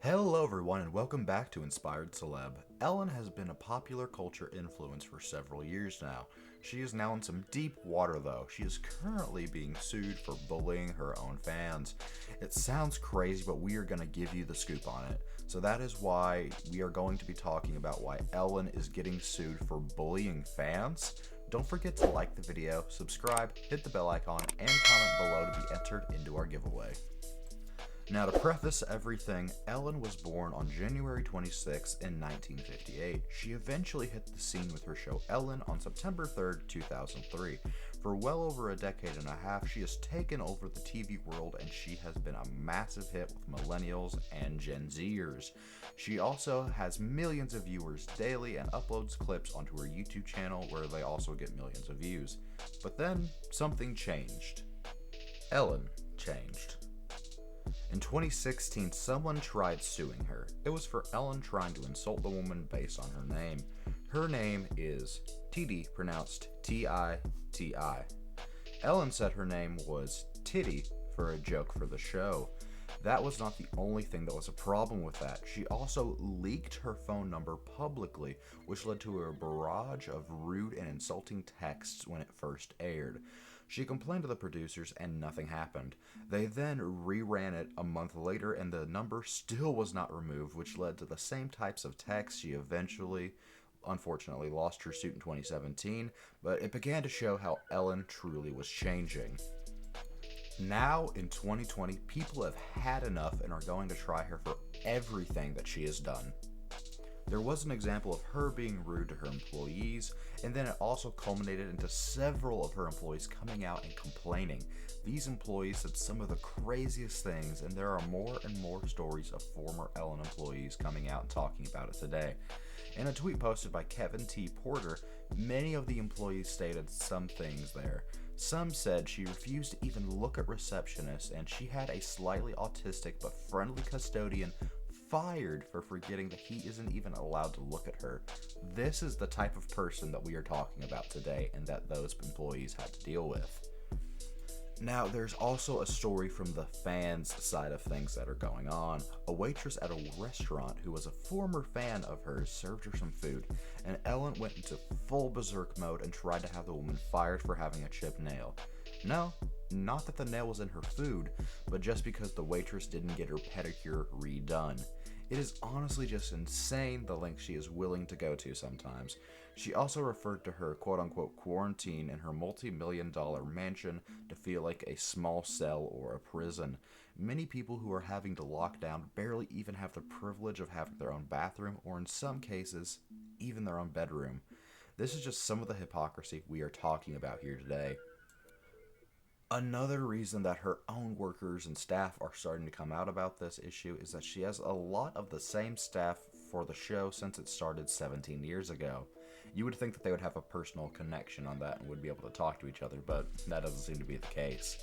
Hello everyone and welcome back to Inspired Celeb. Ellen has been a popular culture influence for several years now. She is now in some deep water though. She is currently being sued for bullying her own fans. It sounds crazy, but we are going to give you the scoop on it. So that is why we are going to be talking about why Ellen is getting sued for bullying fans. Don't forget to like the video, subscribe, hit the bell icon, and comment below to be entered into our giveaway. Now, to preface everything, Ellen was born on January 26 in 1958. She eventually hit the scene with her show Ellen on September 3rd, 2003. For well over a decade and a half, she has taken over the TV world and she has been a massive hit with millennials and Gen Zers. She also has millions of viewers daily and uploads clips onto her YouTube channel where they also get millions of views. But then, something changed. Ellen changed. In 2016, someone tried suing her. It was for Ellen trying to insult the woman based on her name. Her name is Titi, pronounced T-I-T-I. Ellen said her name was Titty for a joke for the show. That was not the only thing that was a problem with that. She also leaked her phone number publicly, which led to a barrage of rude and insulting texts when it first aired. She complained to the producers and nothing happened. They then reran it a month later and the number still was not removed, which led to the same types of texts. She eventually, unfortunately, lost her suit in 2017, but it began to show how Ellen truly was changing. Now, in 2020, people have had enough and are going to try her for everything that she has done. There was an example of her being rude to her employees, and then it also culminated into several of her employees coming out and complaining. These employees said some of the craziest things, and there are more and more stories of former Ellen employees coming out and talking about it today. In a tweet posted by Kevin T. Porter, many of the employees stated some things there. Some said she refused to even look at receptionists, and she had a slightly autistic but friendly custodian fired for forgetting that he isn't even allowed to look at her. This is the type of person that we are talking about today and that those employees had to deal with. Now, there's also a story from the fans' side of things that are going on. A waitress at a restaurant who was a former fan of hers served her some food, and Ellen went into full berserk mode and tried to have the woman fired for having a chipped nail. No, not that the nail was in her food, but just because the waitress didn't get her pedicure redone. It is honestly just insane the lengths she is willing to go to sometimes. She also referred to her quote-unquote quarantine in her multi-million-dollar mansion to feel like a small cell or a prison. Many people who are having to lock down barely even have the privilege of having their own bathroom, or in some cases, even their own bedroom. This is just some of the hypocrisy we are talking about here today. Another reason that her own workers and staff are starting to come out about this issue is that she has a lot of the same staff for the show since it started 17 years ago. You would think that they would have a personal connection on that and would be able to talk to each other, but that doesn't seem to be the case.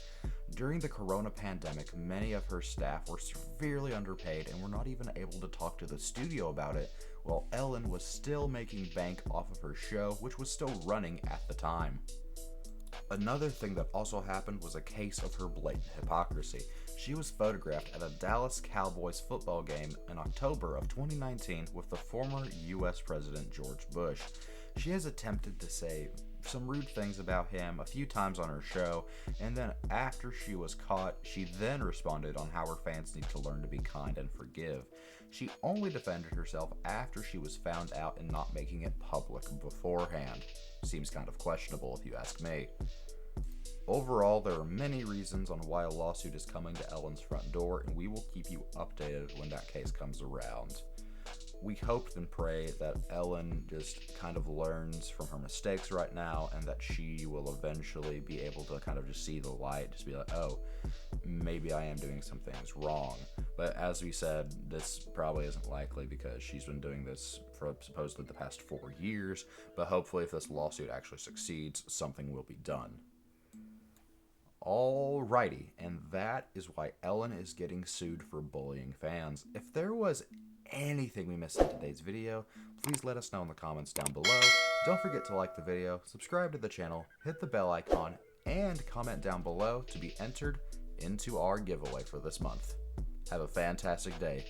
During the corona pandemic, many of her staff were severely underpaid and were not even able to talk to the studio about it, while Ellen was still making bank off of her show, which was still running at the time. Another thing that also happened was a case of her blatant hypocrisy. She was photographed at a Dallas Cowboys football game in October of 2019 with the former US President George Bush. She has attempted to say some rude things about him a few times on her show, and then after she was caught, she then responded on how her fans need to learn to be kind and forgive. She only defended herself after she was found out and not making it public beforehand. Seems kind of questionable if you ask me. Overall, there are many reasons on why a lawsuit is coming to Ellen's front door, and we will keep you updated when that case comes around. We hope and pray that Ellen just kind of learns from her mistakes right now and that she will eventually be able to kind of just see the light, just be like, oh, maybe I am doing some things wrong. But as we said, this probably isn't likely because she's been doing this for supposedly the past 4 years, but hopefully if this lawsuit actually succeeds, something will be done. Alrighty, and that is why Ellen is getting sued for bullying fans. If there was anything we missed in today's video, please let us know in the comments down below. Don't forget to like the video, subscribe to the channel, hit the bell icon, and comment down below to be entered into our giveaway for this month. Have a fantastic day.